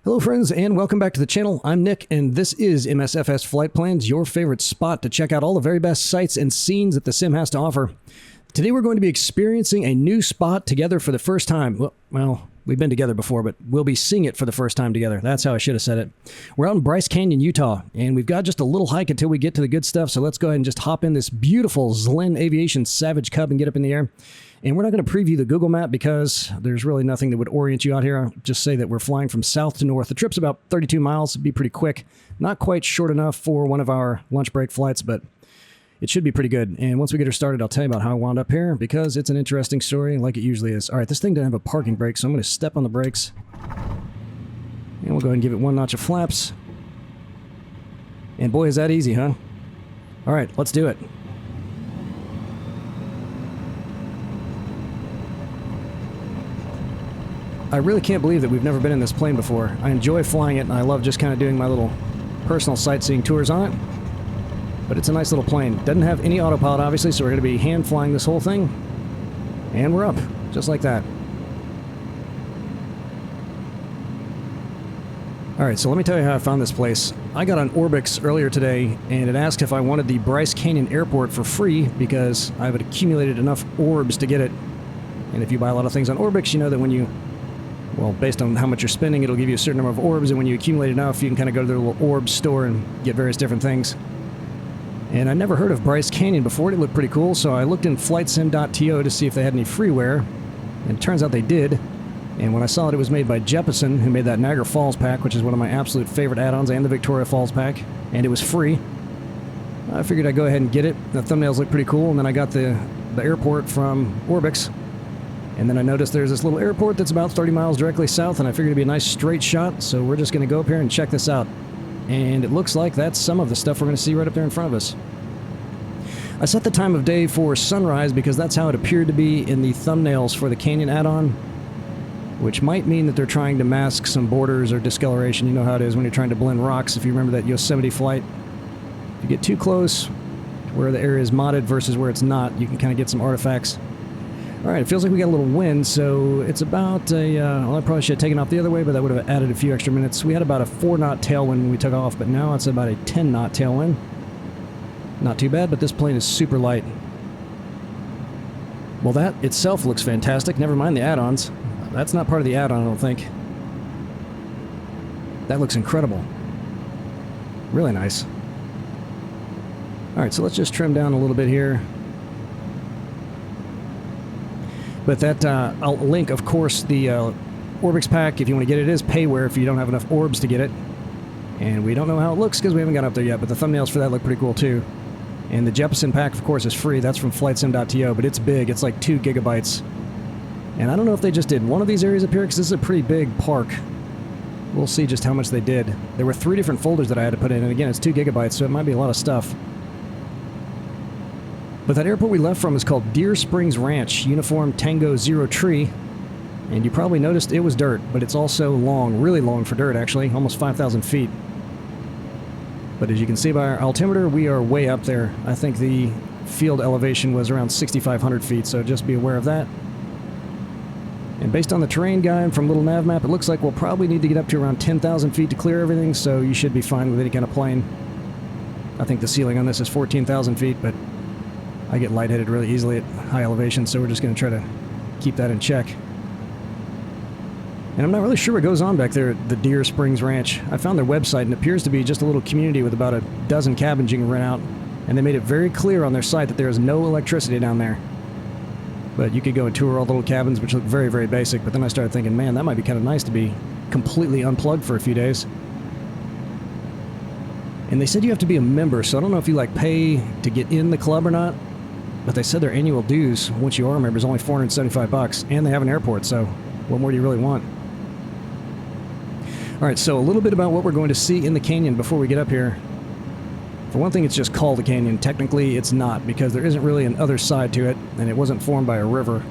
Hello friends and welcome back to the channel. I'm Nick and this is MSFS Flight Plans, your favorite spot to check out all the very best sights and scenes that the sim has to offer. Today we're going to be experiencing a new spot together for the first time. Well, we've been together before, but we'll be seeing it for the first time together. That's how I should have said it. We're out in Bryce Canyon, Utah, and we've got just a little hike until we get to the good stuff, so let's go ahead and just hop in this beautiful Zlin Aviation Savage Cub and get up in the air. And we're not going to preview the Google map because there's really nothing that would orient you out here. I'll just say that we're flying from south to north. The trip's about 32 miles. It'd be pretty quick. Not quite short enough for one of our lunch break flights, but it should be pretty good. And once we get her started, I'll tell you about how I wound up here because it's an interesting story like it usually is. All right, this thing doesn't have a parking brake, so I'm going to step on the brakes. And we'll go ahead and give it one notch of flaps. And boy, is that easy, huh? All right, let's do it. I really can't believe that we've never been in this plane before. I enjoy flying it, and I love just kind of doing my little personal sightseeing tours on it. But it's a nice little plane. Doesn't have any autopilot, obviously, so we're going to be hand flying this whole thing. And we're up, just like that. Alright, so let me tell you how I found this place. I got on Orbix earlier today, and it asked if I wanted the Bryce Canyon Airport for free because I had accumulated enough orbs to get it. And if you buy a lot of things on Orbix, you know that when you... well, based on how much you're spending, it'll give you a certain number of orbs, and when you accumulate enough, you can kind of go to their little orb store and get various different things. And I never heard of Bryce Canyon before. It looked pretty cool, so I looked in flightsim.to to see if they had any freeware, and it turns out they did. And when I saw it was made by Jeppesen, who made that Niagara Falls pack, which is one of my absolute favorite add-ons, and the Victoria Falls pack, and it was free. I figured I'd go ahead and get it. The thumbnails look pretty cool, and then I got the airport from Orbix. And then I noticed there's this little airport that's about 30 miles directly south, and I figured it'd be a nice straight shot, so we're just going to go up here and check this out. And it looks like that's some of the stuff we're going to see right up there in front of us. I set the time of day for sunrise because that's how it appeared to be in the thumbnails for the Canyon add-on, which might mean that they're trying to mask some borders or discoloration. You know how it is when you're trying to blend rocks, if you remember that Yosemite flight. If you get too close to where the area is modded versus where it's not, you can kind of get some artifacts. Alright, it feels like we got a little wind, so it's about a, well, I probably should have taken off the other way, but that would have added a few extra minutes. We had about a 4-knot tailwind when we took off, but now it's about a 10-knot tailwind. Not too bad, but this plane is super light. Well, that itself looks fantastic. Never mind the add-ons. That's not part of the add-on, I don't think. That looks incredible. Really nice. Alright, so let's just trim down a little bit here. But that, I'll link, of course, the Orbix pack. If you want to get it, it is payware if you don't have enough orbs to get it. And we don't know how it looks because we haven't got up there yet, but the thumbnails for that look pretty cool too. And the Jeppesen pack, of course, is free. That's from flightsim.to, but it's big. It's like 2 gigabytes. And I don't know if they just did one of these areas up here because this is a pretty big park. We'll see just how much they did. There were 3 different folders that I had to put in, and again, it's 2 gigabytes, so it might be a lot of stuff. But that airport we left from is called Deer Springs Ranch, Uniform Tango Zero Tree. And you probably noticed it was dirt, but it's also long, really long for dirt actually, almost 5,000 feet. But as you can see by our altimeter, we are way up there. I think the field elevation was around 6,500 feet, so just be aware of that. And based on the terrain guide from little NavMap, it looks like we'll probably need to get up to around 10,000 feet to clear everything, so you should be fine with any kind of plane. I think the ceiling on this is 14,000 feet, but I get lightheaded really easily at high elevation, so we're just going to try to keep that in check. And I'm not really sure what goes on back there at the Deer Springs Ranch. I found their website, and it appears to be just a little community with about a dozen cabins you can rent out. And they made it very clear on their site that there is no electricity down there. But you could go and tour all the little cabins, which look very, very basic. But then I started thinking, man, that might be kind of nice to be completely unplugged for a few days. And they said you have to be a member, so I don't know if you, like, pay to get in the club or not. But they said their annual dues, once you are a member, is only $475, and they have an airport, so what more do you really want? Alright, so a little bit about what we're going to see in the canyon before we get up here. For one thing, it's just called a canyon. Technically, it's not, because there isn't really an other side to it, and it wasn't formed by a river.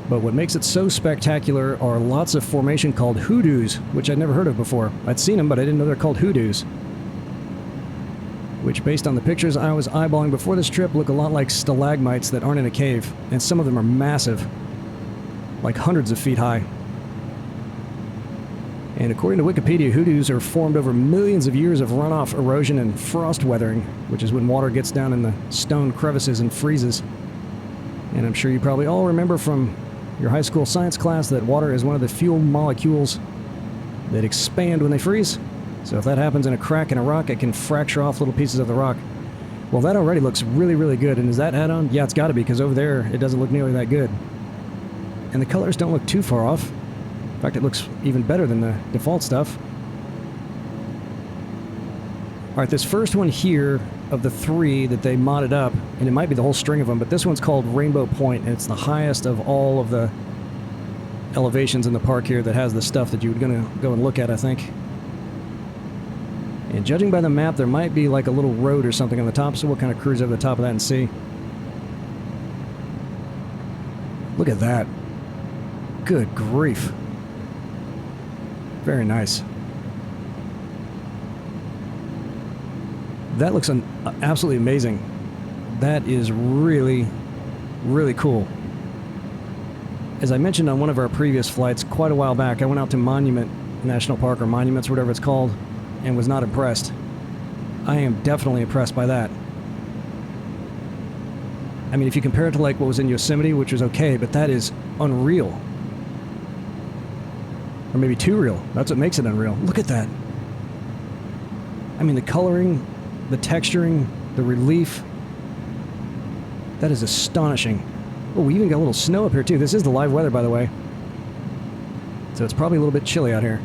But what makes it so spectacular are lots of formation called hoodoos, which I'd never heard of before. I'd seen them, but I didn't know they're called hoodoos. Which, based on the pictures I was eyeballing before this trip, look a lot like stalagmites that aren't in a cave. And some of them are massive. Like hundreds of feet high. And according to Wikipedia, hoodoos are formed over millions of years of runoff, erosion, and frost weathering, which is when water gets down in the stone crevices and freezes. And I'm sure you probably all remember from your high school science class that water is one of the fuel molecules that expand when they freeze. So if that happens in a crack in a rock, it can fracture off little pieces of the rock. Well, that already looks really, really good. And is that add-on? Yeah, it's got to be, because over there, it doesn't look nearly that good. And the colors don't look too far off. In fact, it looks even better than the default stuff. Alright, this first one here of the 3 that they modded up, and it might be the whole string of them, but this one's called Rainbow Point, and it's the highest of all of the elevations in the park here that has the stuff that you're going to go and look at, I think. And judging by the map, there might be like a little road or something on the top, so we'll kind of cruise over the top of that and see. Look at that. Good grief. Very nice. That looks absolutely amazing. That is really, really cool. As I mentioned on one of our previous flights quite a while back, I went out to Monument National Park, or Monuments, or whatever it's called, and was not impressed. I am definitely impressed by that. I mean, if you compare it to like what was in Yosemite, which was okay, but that is unreal. Or maybe too real. That's what makes it unreal. Look at that. I mean, the coloring, the texturing, the relief. That is astonishing. Oh, we even got a little snow up here too. This is the live weather, by the way. So it's probably a little bit chilly out here.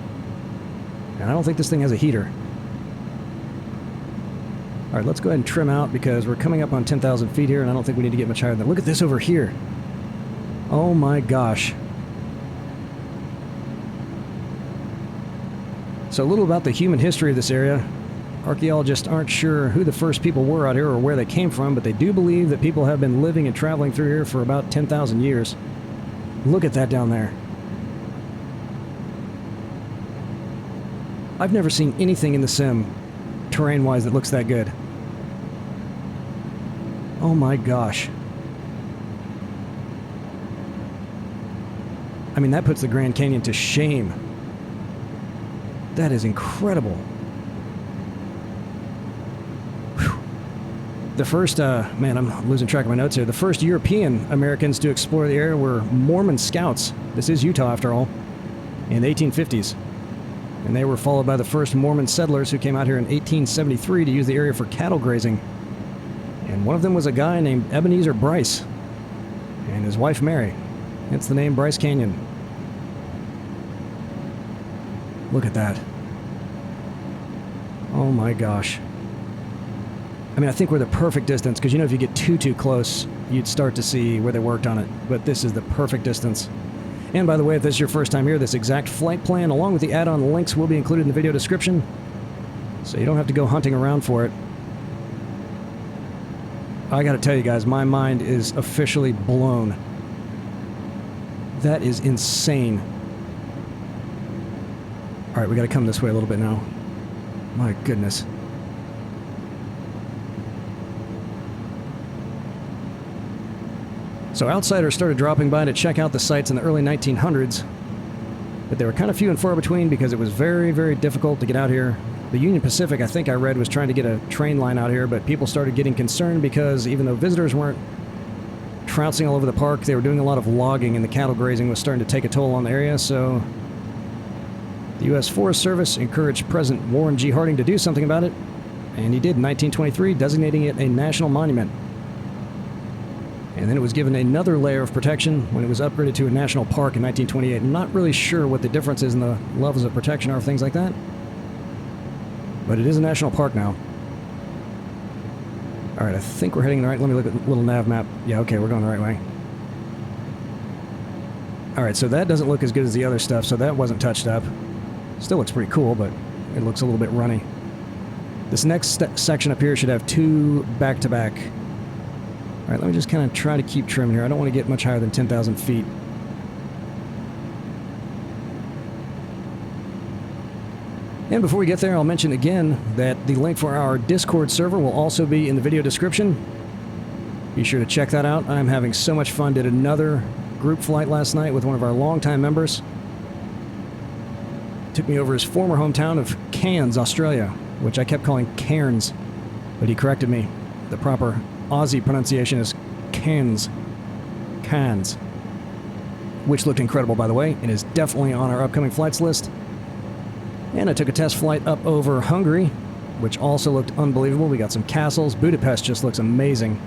And I don't think this thing has a heater. Alright, let's go ahead and trim out because we're coming up on 10,000 feet here and I don't think we need to get much higher than that. Look at this over here. Oh my gosh. So a little about the human history of this area. Archaeologists aren't sure who the first people were out here or where they came from, but they do believe that people have been living and traveling through here for about 10,000 years. Look at that down there. I've never seen anything in the sim, terrain-wise, that looks that good. Oh my gosh. I mean, that puts the Grand Canyon to shame. That is incredible. Whew. The first, man, I'm losing track of my notes here. The first European Americans to explore the area were Mormon scouts. This is Utah, after all, in the 1850s. And they were followed by the first Mormon settlers who came out here in 1873 to use the area for cattle grazing. And one of them was a guy named Ebenezer Bryce and his wife Mary. Hence the name Bryce Canyon. Look at that. Oh my gosh. I mean, I think we're the perfect distance, because you know if you get too close, you'd start to see where they worked on it. But this is the perfect distance. And by the way, if this is your first time here, this exact flight plan, along with the add-on links, will be included in the video description. So you don't have to go hunting around for it. I gotta tell you guys, my mind is officially blown. That is insane. Alright, we gotta come this way a little bit now. My goodness. So outsiders started dropping by to check out the sites in the early 1900s, but they were kind of few and far between because it was very, very difficult to get out here. The Union Pacific, I think I read, was trying to get a train line out here, but people started getting concerned because even though visitors weren't trouncing all over the park, they were doing a lot of logging, and the cattle grazing was starting to take a toll on the area, so the U.S. Forest Service encouraged President Warren G. Harding to do something about it, and he did in 1923, designating it a national monument. And then it was given another layer of protection when it was upgraded to a national park in 1928. I'm not really sure what the difference is in the levels of protection are, things like that, but it is a national park now. Alright, I think we're heading in the right. Let me look at the little nav map. Yeah, okay, we're going the right way. Alright, so that doesn't look as good as the other stuff, so that wasn't touched up. Still looks pretty cool, but it looks a little bit runny. This next section up here should have 2 back-to-back. Alright, let me just kind of try to keep trimming here. I don't want to get much higher than 10,000 feet. And before we get there, I'll mention again that the link for our Discord server will also be in the video description. Be sure to check that out. I'm having so much fun. Did another group flight last night with one of our longtime members. took me over his former hometown of Cairns, Australia, which I kept calling Cairns, but he corrected me. The proper Aussie pronunciation is Cairns. Cairns. Which looked incredible, by the way, and is definitely on our upcoming flights list. And I took a test flight up over Hungary, which also looked unbelievable. We got some castles. Budapest just looks amazing.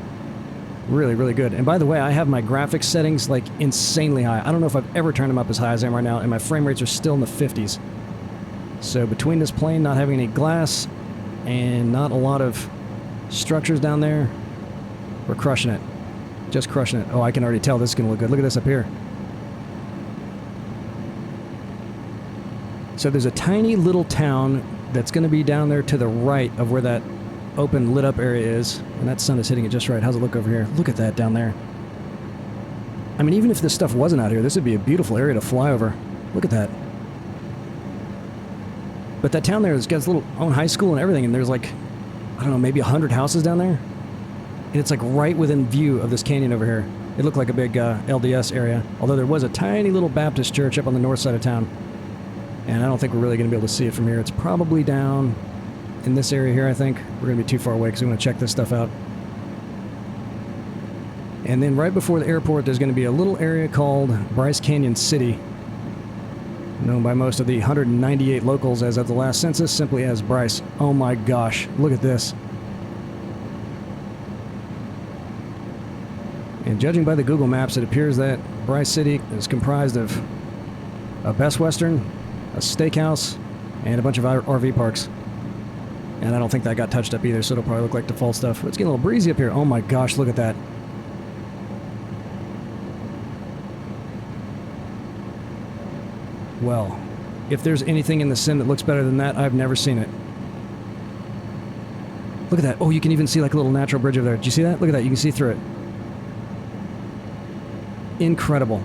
Really, really good. And by the way, I have my graphics settings like insanely high. I don't know if I've ever turned them up as high as I am right now, and my frame rates are still in the 50s. So between this plane not having any glass and not a lot of structures down there, we're crushing it. Just crushing it. Oh, I can already tell this is going to look good. Look at this up here. So there's a tiny little town that's going to be down there to the right of where that open lit up area is, and that sun is hitting it just right. How's it look over here? Look at that down there. I mean, even if this stuff wasn't out here, this would be a beautiful area to fly over. Look at that. But that town there has got its little own high school and everything, and there's like, I don't know, maybe 100 houses down there, and it's like right within view of this canyon over here. It looked like a big LDS area, although there was a tiny little Baptist church up on the north side of town, and I don't think we're really going to be able to see it from here. It's probably down in this area here, I think. We're going to be too far away because we want to check this stuff out. And then right before the airport, there's going to be a little area called Bryce Canyon City, known by most of the 198 locals as of the last census simply as Bryce. Oh my gosh, look at this. And judging by the Google Maps, it appears that Bryce City is comprised of a Best Western, a steakhouse, and a bunch of RV parks. And I don't think that got touched up either, so it'll probably look like default stuff. It's getting a little breezy up here. Oh my gosh, look at that. Well, if there's anything in the sim that looks better than that, I've never seen it. Look at that. Oh, you can even see like a little natural bridge over there. Did you see that? Look at that. You can see through it. Incredible.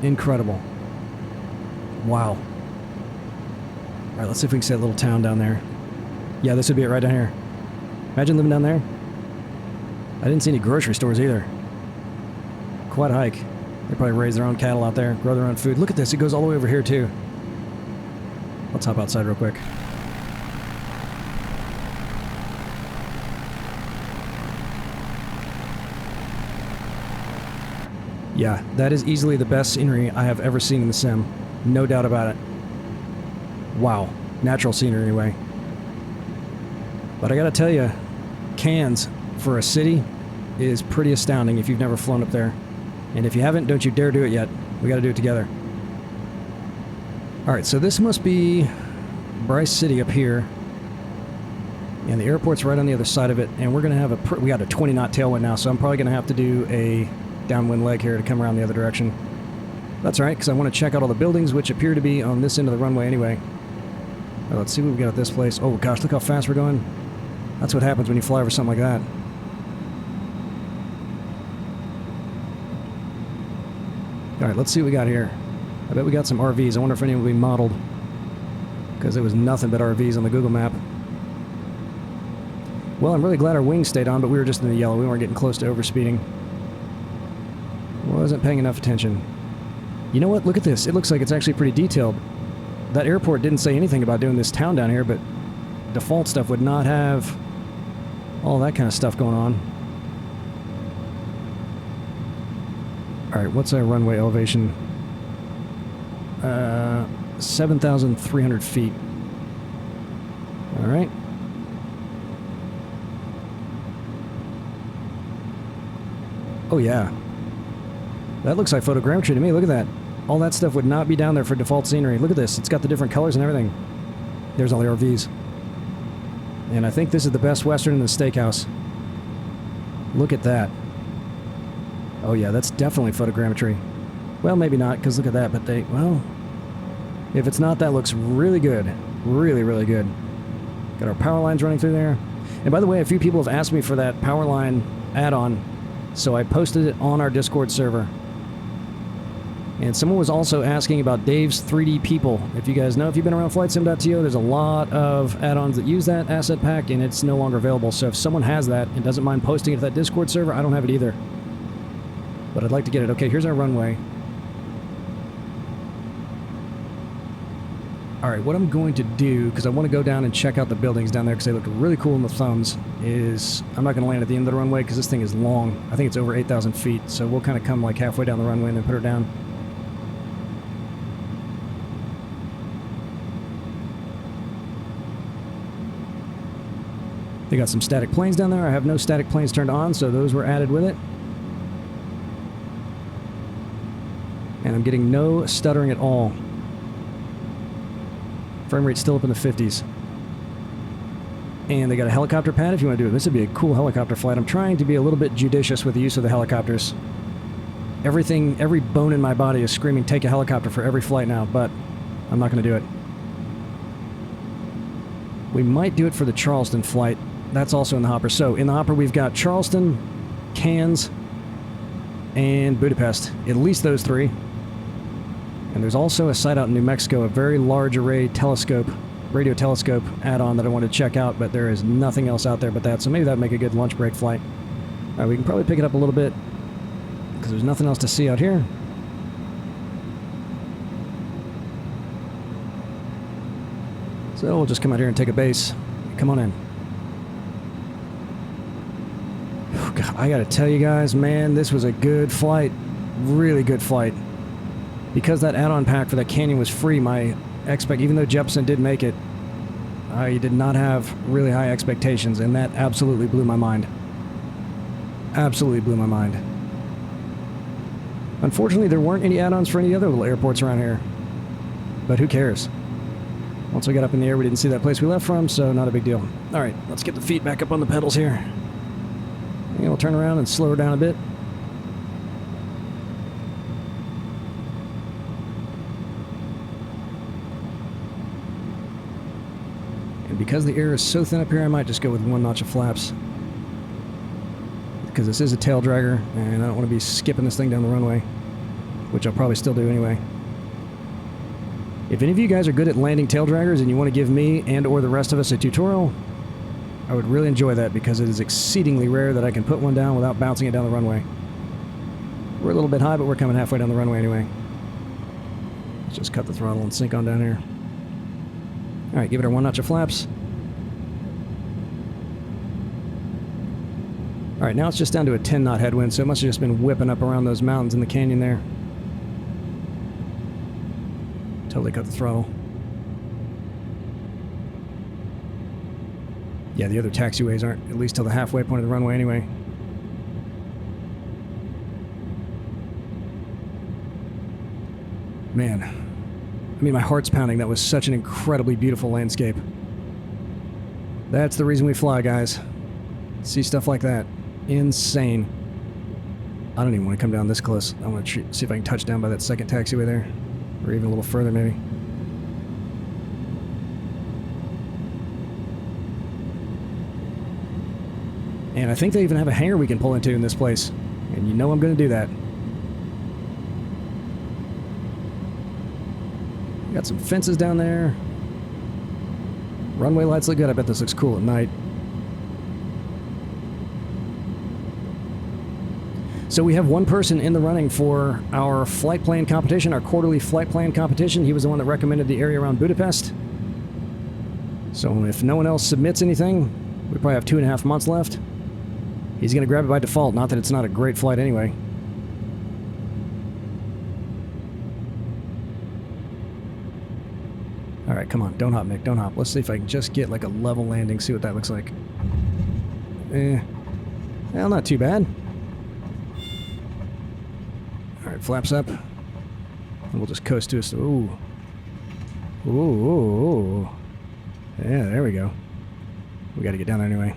Incredible. Wow. All right, let's see if we can see a little town down there. Yeah, this would be it right down here. Imagine living down there. I didn't see any grocery stores either. Quite a hike. They probably raise their own cattle out there, grow their own food. Look at this. It goes all the way over here, too. Let's hop outside real quick. Yeah, that is easily the best scenery I have ever seen in the sim. No doubt about it. Wow. Natural scenery, anyway. But I gotta tell you, Cairns, for a city, is pretty astounding if you've never flown up there. And if you haven't, don't you dare do it yet. We gotta do it together. Alright, so this must be Bryce City up here. And the airport's right on the other side of it. And we're gonna have we got a 20-knot tailwind now, so I'm probably gonna have to do a downwind leg here to come around the other direction. That's alright, because I want to check out all the buildings, which appear to be on this end of the runway anyway. Well, let's see what we got at this place. Oh gosh, look how fast we're going. That's what happens when you fly over something like that. Alright, let's see what we got here. I bet we got some RVs. I wonder if any will be modeled, because it was nothing but RVs on the Google map. Well, I'm really glad our wings stayed on, but we were just in the yellow. We weren't getting close to overspeeding. Wasn't paying enough attention. You know what? Look at this. It looks like it's actually pretty detailed. That airport didn't say anything about doing this town down here, but default stuff would not have all that kind of stuff going on. Alright, what's our runway elevation? 7,300 feet. Alright. Oh yeah. That looks like photogrammetry to me. Look at that. All that stuff would not be down there for default scenery. Look at this. It's got the different colors and everything. There's all the RVs. And I think this is the Best Western in the steakhouse. Look at that. Oh yeah, that's definitely photogrammetry. Well, maybe not, because look at that, but well, if it's not, that looks really good. Really, really good. Got our power lines running through there. And by the way, a few people have asked me for that power line add-on, so I posted it on our Discord server. And someone was also asking about Dave's 3D People. If you guys know, if you've been around FlightSim.to, there's a lot of add-ons that use that asset pack, and it's no longer available. So if someone has that and doesn't mind posting it to that Discord server, I don't have it either. But I'd like to get it. Okay, here's our runway. Alright, what I'm going to do, because I want to go down and check out the buildings down there because they look really cool in the thumbs, is I'm not going to land at the end of the runway because this thing is long. I think it's over 8,000 feet, so we'll kind of come like halfway down the runway and then put her down. They got some static planes down there. I have no static planes turned on, so those were added with it. And I'm getting no stuttering at all. Frame rate's still up in the 50s. And they got a helicopter pad if you want to do it. This would be a cool helicopter flight. I'm trying to be a little bit judicious with the use of the helicopters. Every bone in my body is screaming, take a helicopter for every flight now, but I'm not going to do it. We might do it for the Charleston flight. That's also in the hopper. So in the hopper we've got Charleston, Cannes, and Budapest. At least those three. And there's also a site out in New Mexico, a very large array telescope, radio telescope add-on that I want to check out, but there is nothing else out there but that, so maybe that would make a good lunch break flight. Alright, we can probably pick it up a little bit, because there's nothing else to see out here. So we'll just come out here and take a base. Come on in. God, I gotta tell you guys, man, this was a good flight. Really good flight. Because that add-on pack for that canyon was free, even though Jepson did make it, I did not have really high expectations, and that absolutely blew my mind. Absolutely blew my mind. Unfortunately, there weren't any add-ons for any other little airports around here. But who cares? Once we got up in the air, we didn't see that place we left from, so not a big deal. Alright, let's get the feet back up on the pedals here. And we'll turn around and slow her down a bit. And because the air is so thin up here, I might just go with one notch of flaps. Because this is a tail dragger, and I don't want to be skipping this thing down the runway. Which I'll probably still do anyway. If any of you guys are good at landing tail draggers and you want to give me and or the rest of us a tutorial, I would really enjoy that because it is exceedingly rare that I can put one down without bouncing it down the runway. We're a little bit high, but we're coming halfway down the runway anyway. Let's just cut the throttle and sink on down here. Alright, give it our one notch of flaps. Alright, now it's just down to a 10 knot headwind, so it must have just been whipping up around those mountains in the canyon there. Totally cut the throttle. Yeah, the other taxiways aren't at least till the halfway point of the runway anyway. Man, I mean, my heart's pounding. That was such an incredibly beautiful landscape. That's the reason we fly, guys. See stuff like that. Insane. I don't even want to come down this close. I want to see if I can touch down by that second taxiway there. Or even a little further, maybe. And I think they even have a hangar we can pull into in this place. And you know I'm going to do that. Got some fences down there. Runway lights look good. I bet this looks cool at night. So we have one person in the running for our flight plan competition, our quarterly flight plan competition. He was the one that recommended the area around Budapest. So if no one else submits anything, we probably have 2.5 months left. He's going to grab it by default, not that it's not a great flight anyway. Alright, come on. Don't hop, Mick. Don't hop. Let's see if I can just get like a level landing, see what that looks like. Well, not too bad. Alright, flaps up. And we'll just coast to us. Ooh. Ooh, ooh, ooh. Yeah, there we go. We gotta get down there anyway.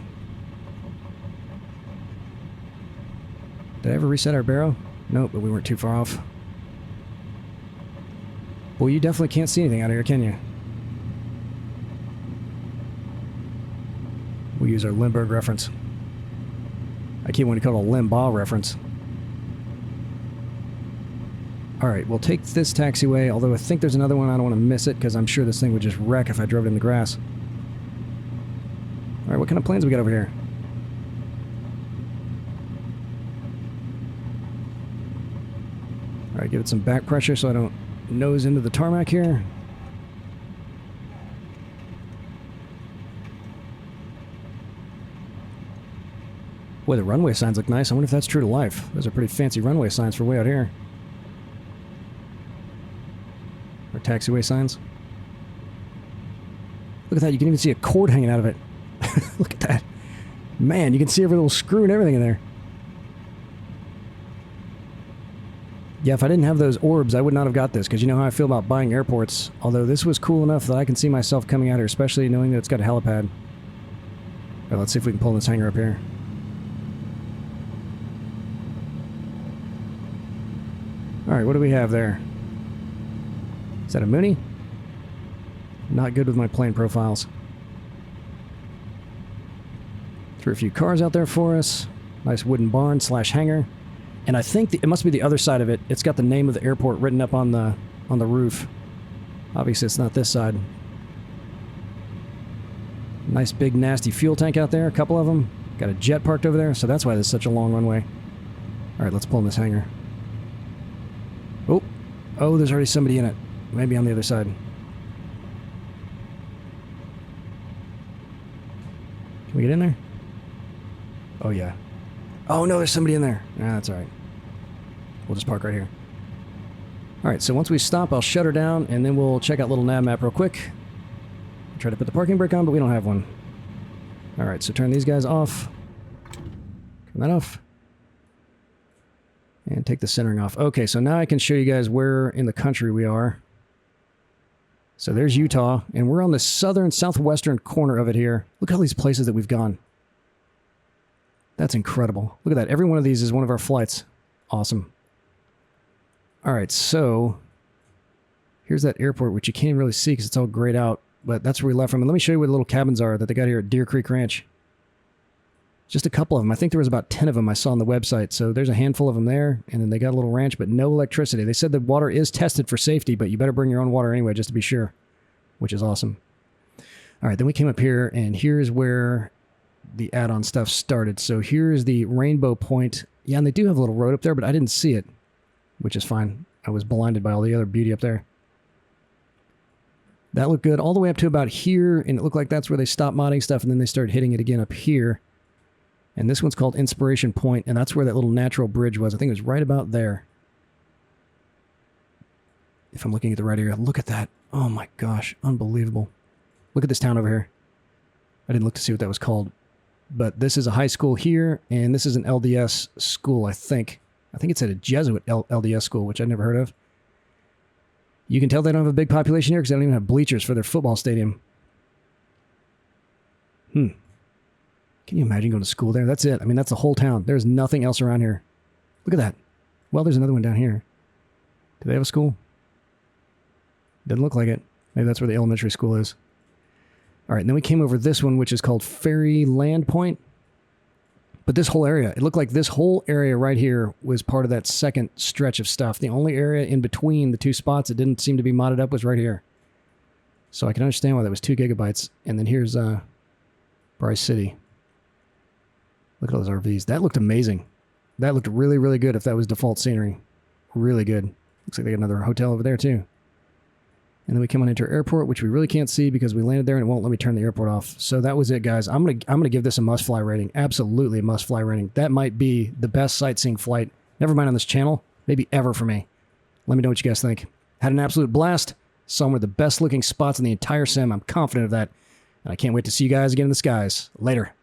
Did I ever reset our barrow? Nope, but we weren't too far off. Well, you definitely can't see anything out of here, can you? We'll use our Limburg reference. I keep wanting to call it a Limbaugh reference. Alright, we'll take this taxiway, although I think there's another one. I don't want to miss it, because I'm sure this thing would just wreck if I drove it in the grass. Alright, what kind of planes we got over here? Alright, give it some back pressure so I don't nose into the tarmac here. Boy, the runway signs look nice. I wonder if that's true to life. Those are pretty fancy runway signs for way out here. Or taxiway signs. Look at that, you can even see a cord hanging out of it. Look at that. Man, you can see every little screw and everything in there. Yeah, if I didn't have those orbs, I would not have got this, because you know how I feel about buying airports. Although this was cool enough that I can see myself coming out here, especially knowing that it's got a helipad. All right, let's see if we can pull this hangar up here. Alright, what do we have there? Is that a Mooney? Not good with my plane profiles. Threw a few cars out there for us. Nice wooden barn slash hangar. And I think it must be the other side of it. It's got the name of the airport written up on the roof. Obviously it's not this side. Nice big nasty fuel tank out there, a couple of them. Got a jet parked over there, so that's why there's such a long runway. Alright, let's pull in this hangar. Oh, there's already somebody in it. Maybe on the other side. Can we get in there? Oh, yeah. Oh, no, there's somebody in there. Nah, that's alright. We'll just park right here. Alright, so once we stop, I'll shut her down, and then we'll check out little NavMap real quick. Try to put the parking brake on, but we don't have one. Alright, so turn these guys off. Turn that off. And take the centering off. Okay, so now I can show you guys where in the country we are. So there's Utah, and we're on the southwestern corner of it here. Look at all these places that we've gone. That's incredible. Look at that. Every one of these is one of our flights. Awesome. Alright, so here's that airport, which you can't really see because it's all grayed out, but that's where we left from. And let me show you where the little cabins are that they got here at Deer Creek Ranch. Just a couple of them. I think there was about 10 of them I saw on the website. So there's a handful of them there, and then they got a little ranch, but no electricity. They said the water is tested for safety, but you better bring your own water anyway, just to be sure, which is awesome. All right, then we came up here, and here's where the add-on stuff started. So here's the Rainbow Point. Yeah, and they do have a little road up there, but I didn't see it, which is fine. I was blinded by all the other beauty up there. That looked good all the way up to about here, and it looked like that's where they stopped modding stuff, and then they started hitting it again up here. And this one's called Inspiration Point, and that's where that little natural bridge was. I think it was right about there. If I'm looking at the right area, look at that. Oh my gosh, unbelievable. Look at this town over here. I didn't look to see what that was called. But this is a high school here, and this is an LDS school, I think. I think it's at a Jesuit LDS school, which I've never heard of. You can tell they don't have a big population here because they don't even have bleachers for their football stadium. Can you imagine going to school there? That's it. I mean, that's the whole town. There's nothing else around here. Look at that. Well, there's another one down here. Do they have a school? Doesn't look like it. Maybe that's where the elementary school is. All right, and then we came over this one, which is called Ferry Land Point. But this whole area, it looked like this whole area right here was part of that second stretch of stuff. The only area in between the two spots that didn't seem to be modded up was right here. So I can understand why that was 2 gigabytes. And then here's Bryce City. Look at those RVs. That looked amazing. That looked really, really good if that was default scenery. Really good. Looks like they got another hotel over there too. And then we come on into our airport, which we really can't see because we landed there and it won't let me turn the airport off. So that was it, guys. I'm gonna give this a must-fly rating. Absolutely a must-fly rating. That might be the best sightseeing flight, never mind on this channel, maybe ever for me. Let me know what you guys think. Had an absolute blast. Some of the best looking spots in the entire sim. I'm confident of that. And I can't wait to see you guys again in the skies. Later.